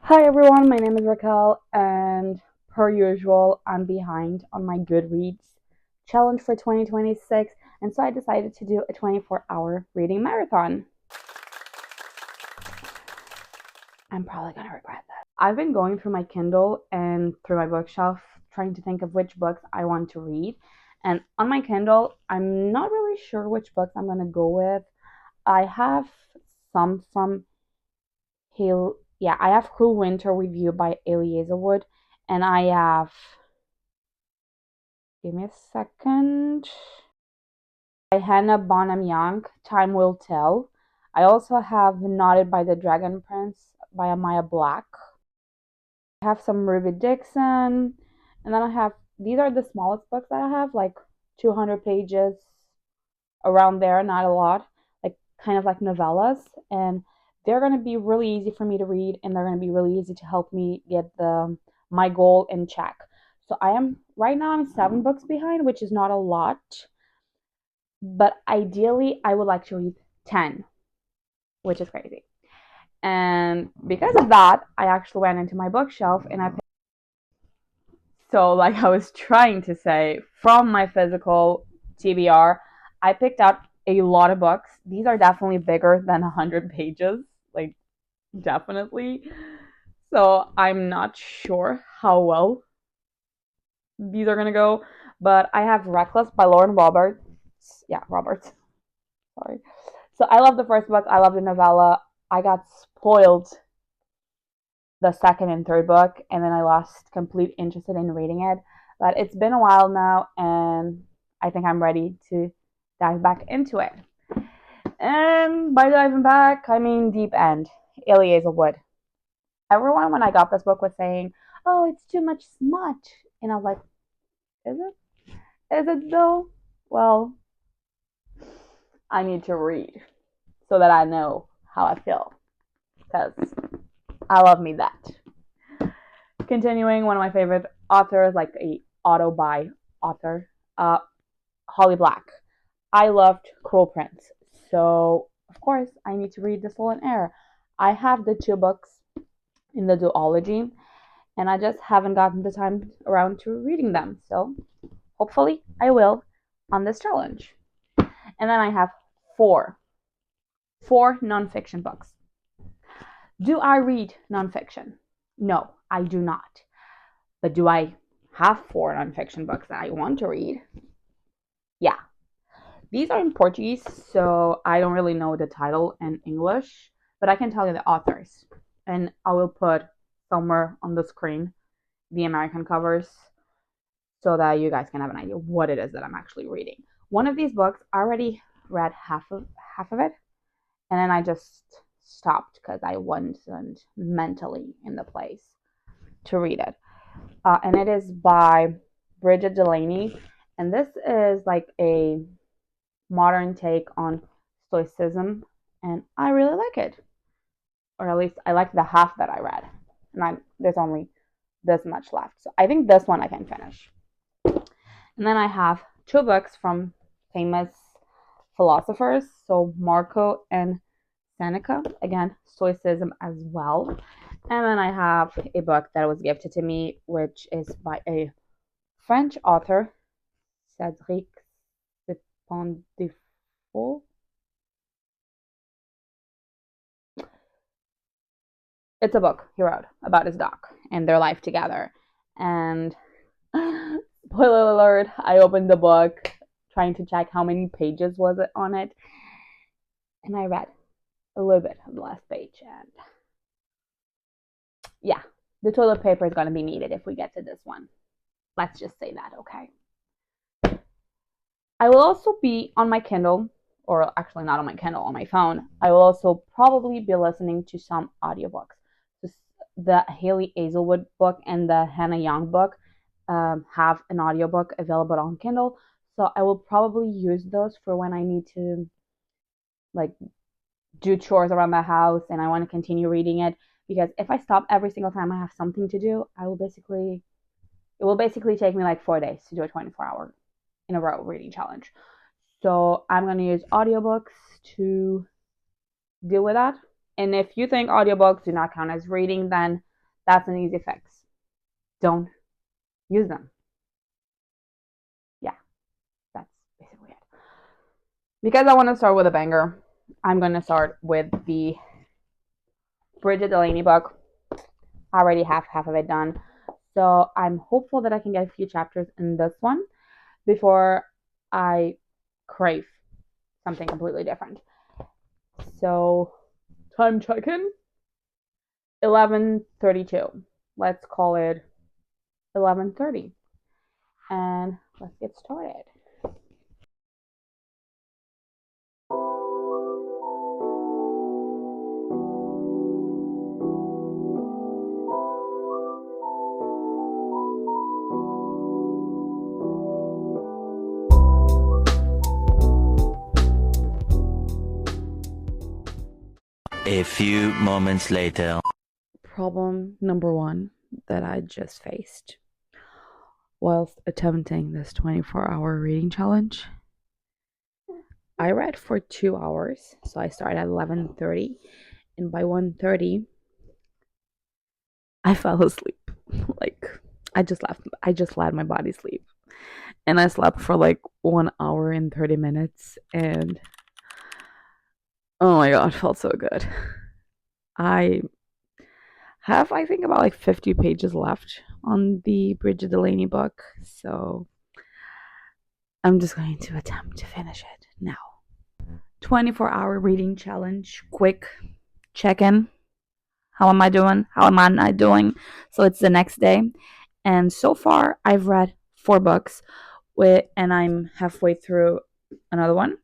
Hi everyone, my name is Raquel, and per usual, I'm behind on my Goodreads challenge for 2026, and so I decided to do a 24-hour reading marathon. I'm probably gonna regret that. I've been going through my Kindle and through my bookshelf trying to think of which books I want to read, and on my Kindle, I'm not really sure which books I'm gonna go with. I have some from I have Cool Winter Review by Eliezer Wood, and I have, give me a second, by Hannah Bonham Young, Time Will Tell. I also have Knotted by the Dragon Prince by Amaya Black. I have some Ruby Dixon, and then I have, these are the smallest books that I have, like 200 pages around there, not a lot, like kind of like novellas, and they're going to be really easy for me to read, and they're going to be really easy to help me get the my goal in check. So I am right now I'm 7 books behind, which is not a lot, but ideally I would like to read 10, which is crazy. And because of that, I actually went into my bookshelf and I picked, so like I was trying to say, from my physical TBR, I picked out a lot of books. These are definitely bigger than 100 pages, like definitely. So I'm not sure how well these are gonna go, but I have Reckless by Lauren Roberts. Yeah, Roberts. Sorry. So I love the first book. I love the novella. I got spoiled the second and third book, and then I lost complete interest in reading it. But it's been a while now, and I think I'm ready to dive back into it. And by diving back, I mean deep end. Eliezer Wood. Everyone, when I got this book, was saying, "Oh, it's too much smut," and I was like, "Is it? Is it though?" Well, I need to read so that I know how I feel, because I love me that. Continuing, one of my favorite authors, like a auto buy author, Holly Black. I loved Cruel Prince, so of course I need to read The Stolen Heir. I have the 2 books in the duology, and I just haven't gotten the time around to reading them. So hopefully I will on this challenge. And then I have four nonfiction books. Do I read nonfiction? No, I do not. But do I have 4 nonfiction books that I want to read? Yeah. These are in Portuguese, so I don't really know the title in English, but I can tell you the authors. And I will put somewhere on the screen the American covers so that you guys can have an idea what it is that I'm actually reading. One of these books, I already read half of it, and then I just stopped because I wasn't mentally in the place to read it. And it is by Bridget Delaney, and this is like a modern take on stoicism, and I really like it, or at least I like the half that I read, and there's only this much left, so I think this one I can finish. And then I have 2 books from famous philosophers, so Marco and Seneca, again, Stoicism as well. And then I have a book that was gifted to me, which is by a French author, Cédric Sependefaux. It's a book he wrote about his dog and their life together. And spoiler alert, I opened the book trying to check how many pages was it on it, and I read a little bit of the last page, and yeah, the toilet paper is going to be needed if we get to this one. Let's just say that, okay? I will also be on my Kindle, or actually not on my Kindle, on my phone. I will also probably be listening to some audiobooks. The Haley Hazelwood book and the Hannah Young book have an audiobook available on Kindle. So I will probably use those for when I need to like do chores around the house and I want to continue reading it. Because if I stop every single time I have something to do, it will basically take me like 4 days to do a 24-hour in a row reading challenge. So I'm going to use audiobooks to deal with that. And if you think audiobooks do not count as reading, then That's an easy fix. Don't use them. Yeah, that's basically it. Because I want to start with a banger, I'm going to start with the Bridget Delaney book. I already have half of it done. So I'm hopeful that I can get a few chapters in this one before I crave something completely different. So time check-in, 11:32. Let's call it 11:30. And let's get started. A few moments later. Problem number one that I just faced whilst attempting this 24-hour reading challenge. I read for 2 hours, so I started at 11:30, and by 1:30 I fell asleep. Like I just let my body sleep. And I slept for like 1 hour and 30 minutes, and oh my god, it felt so good. I have, I think, about like 50 pages left on the Bridget Delaney book, so I'm just going to attempt to finish it now. 24-hour reading challenge, quick check-in. How am I doing? How am I not doing? So it's the next day, and so far I've read 4 books, and I'm halfway through another one,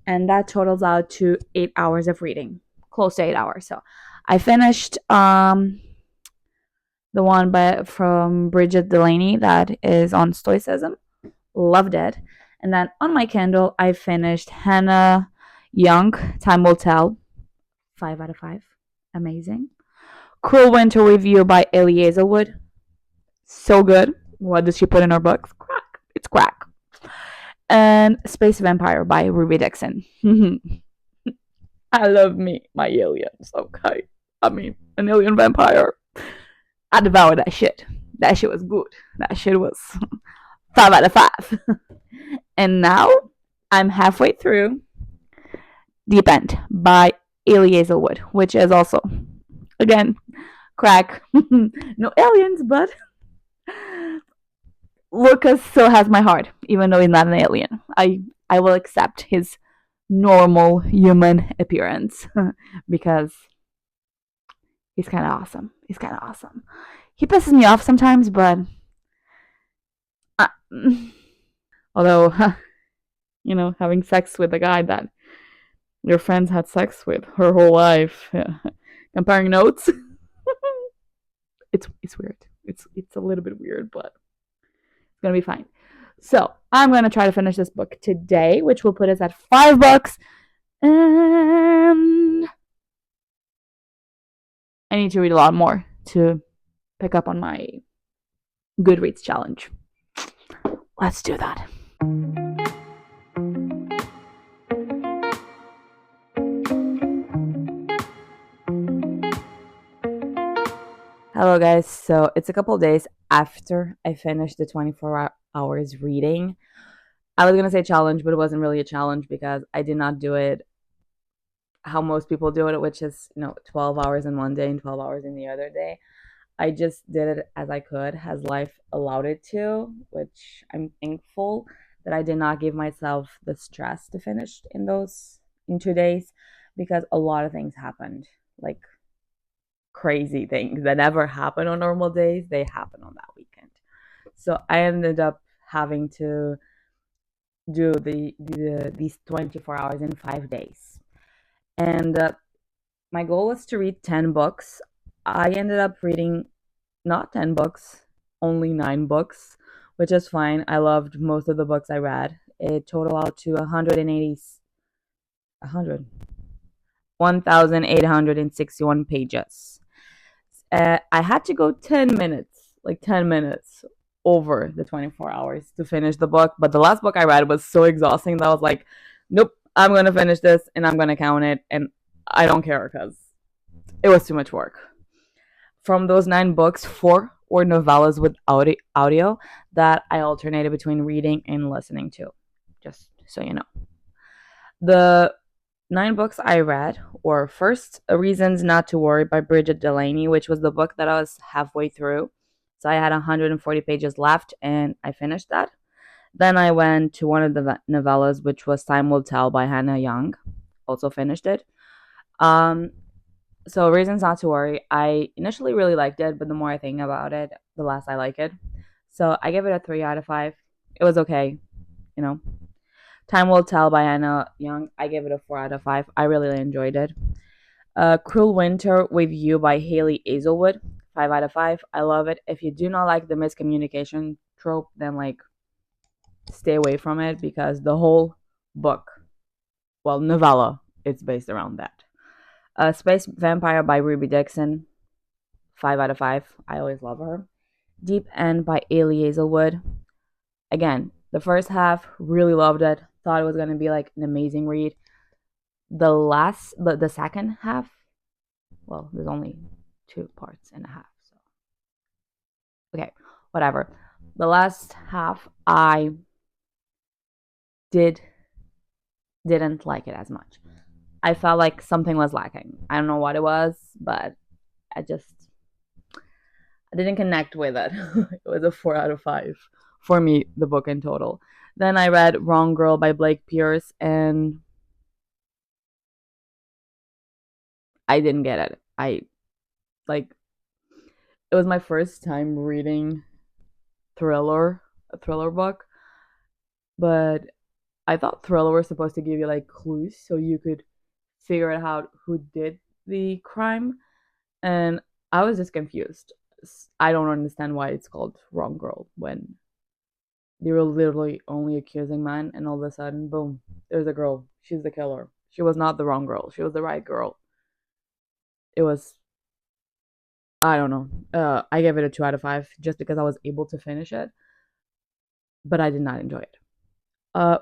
and that totals out to 8 hours of reading, close to 8 hours. So I finished the one from Bridget Delaney that is on Stoicism. Loved it. And then on my Kindle, I finished Hannah Young, Time Will Tell. 5 out of 5. Amazing. Cruel Winter Review by Ellie Hazelwood. So good. What does she put in her books? Crack. It's crack. And Space Vampire by Ruby Dixon. I love me, my aliens. Okay. I mean, an alien vampire. I devoured that shit. That shit was good. That shit was 5 out of 5. And now I'm halfway through Deep End by Ellie Hazelwood, which is also, again, crack. No aliens, but Lucas still has my heart, even though he's not an alien. I will accept his normal human appearance because he's kind of awesome. He's kind of awesome. He pisses me off sometimes, but although, you know, having sex with a guy that your friends had sex with her whole life, comparing notes, it's weird. It's a little bit weird, but it's gonna be fine. So I'm gonna try to finish this book today, which will put us at 5 books. And I need to read a lot more to pick up on my Goodreads challenge. Let's do that. Hello guys, so it's a couple days after I finished the 24 hours reading. I was going to say challenge, but it wasn't really a challenge because I did not do it how most people do it, which is, 12 hours in one day and 12 hours in the other day. I just did it as I could, as life allowed it to, which I'm thankful that I did not give myself the stress to finish in 2 days, because a lot of things happened, like crazy things that never happen on normal days. They happen on that weekend. So I ended up having to do these 24 hours in 5 days. And my goal was to read 10 books. I ended up reading not 10 books, only 9 books, which is fine. I loved most of the books I read. It totaled out to 1,861 pages. I had to go 10 minutes over the 24 hours to finish the book. But the last book I read was so exhausting that I was like, nope, I'm going to finish this and I'm going to count it. And I don't care because it was too much work. From those 9 books, 4 were novellas with audio that I alternated between reading and listening to. Just so you know. The 9 books I read were first, Reasons Not to Worry by Bridget Delaney, which was the book that I was halfway through. So I had 140 pages left and I finished that. Then I went to one of the novellas, which was Time Will Tell by Hannah Young. Also finished it. Um, so Reasons Not to Worry, I initially really liked it, but the more I think about it, the less I like it. So I give it a 3 out of 5. It was okay, you know. Time Will Tell by Hannah Young, I give it a 4 out of 5. I really enjoyed it. Cruel Winter with You by Haley Hazelwood, 5 out of 5. I love it. If you do not like the miscommunication trope, then like stay away from it because the whole book, well, novella, it's based around that. Space Vampire by Ruby Dixon, 5 out of 5. I always love her. Deep End by Haley Hazelwood. Again, the first half, really loved it. Thought it was going to be like an amazing read. The second half, well, there's only 2.5 parts. So, okay, whatever. The last half, I didn't like it as much. I felt like something was lacking. I don't know what it was, but I didn't connect with it. It was a 4 out of 5 for me, the book in total. Then I read Wrong Girl by Blake Pierce, and I didn't get it. I like it was my first time reading a thriller book, but I thought thriller was supposed to give you like clues so you could figure out who did the crime, and I was just confused. I don't understand why it's called Wrong Girl when they were literally only accusing men, and all of a sudden, boom, there's a girl. She's the killer. She was not the wrong girl. She was the right girl. It was, I don't know. I gave it a 2 out of 5 just because I was able to finish it, but I did not enjoy it.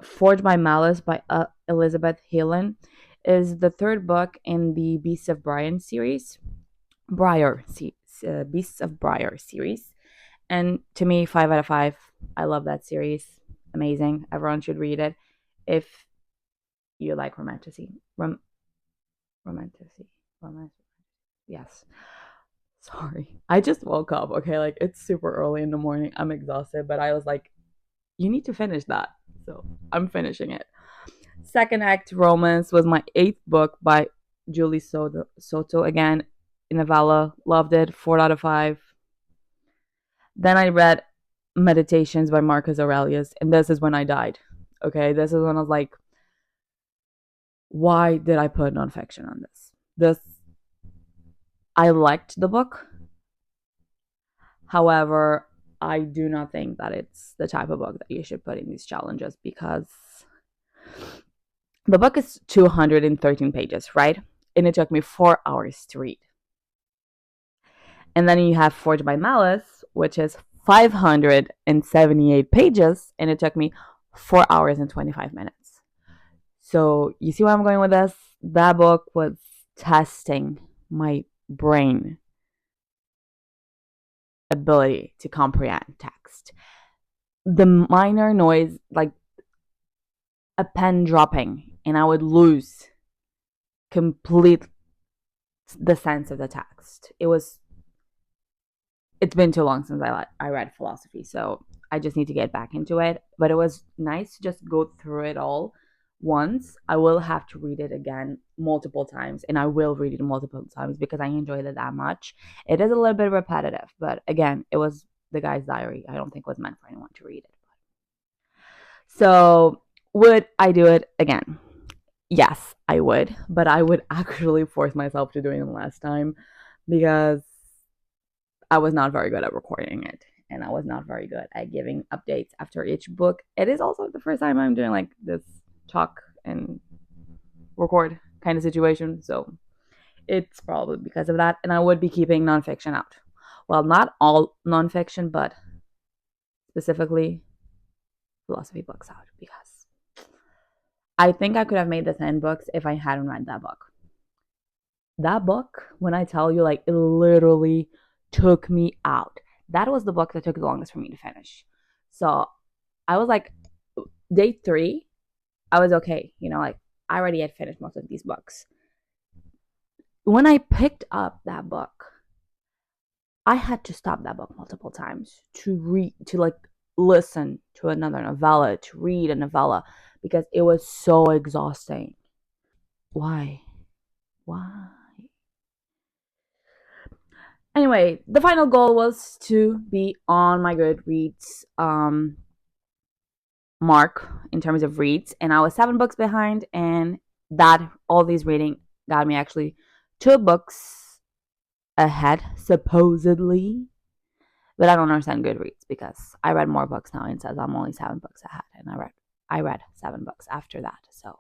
Forged by Malice by Elizabeth Helen is the third book in the Beasts of Briar series. Beasts of Briar series. And to me, 5 out of 5. I love that series. Amazing. Everyone should read it if you like romanticy. Romantic. Yes. Sorry. I just woke up, okay? Like, it's super early in the morning. I'm exhausted, but I was like, you need to finish that. So I'm finishing it. Second Act Romance was my 8th book by Julie Soto. Again, novella. Loved it. 4 out of 5. Then I read Meditations by Marcus Aurelius, and this is when I died. Okay, this is when I was like, why did I put nonfiction on this? I liked the book. However, I do not think that it's the type of book that you should put in these challenges because the book is 213 pages, right? And it took me 4 hours to read. And then you have Forged by Malice, which is 578 pages, and it took me 4 hours and 25 minutes. So you see where I'm going with this? That book was testing my brain ability to comprehend text. The minor noise, like a pen dropping, and I would lose complete the sense of the text. It's been too long since I read philosophy, so I just need to get back into it. But it was nice to just go through it all once. I will have to read it again multiple times, and I will read it multiple times because I enjoyed it that much. It is a little bit repetitive, but again, it was the guy's diary. I don't think it was meant for anyone to read it. So, would I do it again? Yes, I would, but I would actually force myself to do it last time because I was not very good at recording it, and I was not very good at giving updates after each book. It is also the first time I'm doing like this talk and record kind of situation, so it's probably because of that. And I would be keeping nonfiction out. Well, not all nonfiction, but specifically philosophy books out because I think I could have made the 10 books if I hadn't read that book. That book, when I tell you, like, it literally took me out. That was the book that took the longest for me to finish. So I was like, day 3, I was okay. Like I already had finished most of these books. When I picked up that book, I had to stop that book multiple times to read, to like listen to another novella, to read a novella, because it was so exhausting. Why? Why? Anyway, the final goal was to be on my Goodreads mark in terms of reads, and I was 7 books behind, and that all these reading got me actually 2 books ahead, supposedly. But I don't understand Goodreads because I read more books now and it says I'm only 7 books ahead, and I read 7 books after that. So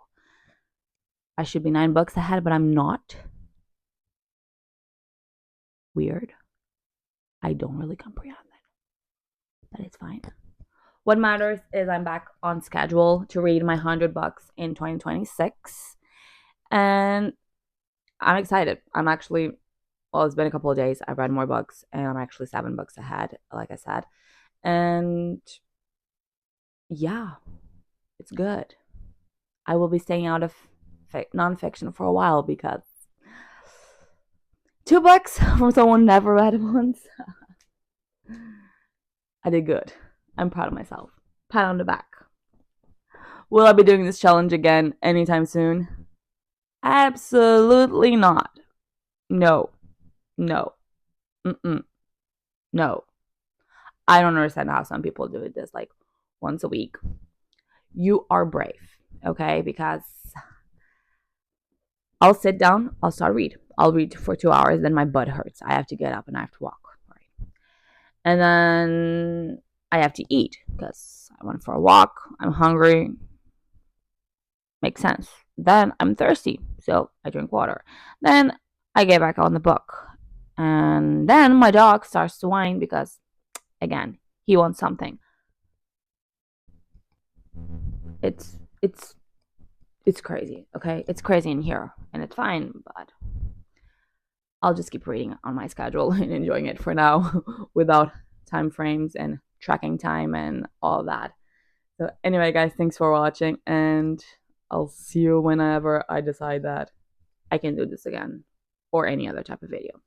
I should be 9 books ahead, but I'm not. Weird. I don't really comprehend that, but it's fine. What matters is I'm back on schedule to read my 100 books in 2026, and I'm excited. I'm actually, well, it's been a couple of days. I've read more books, and I'm actually 7 books ahead, like I said, and yeah, it's good. I will be staying out of nonfiction for a while because 2 books from someone never read once. I did good. I'm proud of myself. Pat on the back. Will I be doing this challenge again anytime soon? Absolutely not. No. No. Mm-mm. No. I don't understand how some people do this like once a week. You are brave, okay? Because I'll sit down, I'll start read. I'll read for 2 hours, then my butt hurts. I have to get up and I have to walk. Right? And then I have to eat because I went for a walk. I'm hungry. Makes sense. Then I'm thirsty, so I drink water. Then I get back on the book. And then my dog starts to whine because, again, he wants something. It's it's it's crazy, okay? It's crazy in here, and it's fine, but I'll just keep reading on my schedule and enjoying it for now without time frames and tracking time and all that. So anyway, guys, thanks for watching, and I'll see you whenever I decide that I can do this again or any other type of video.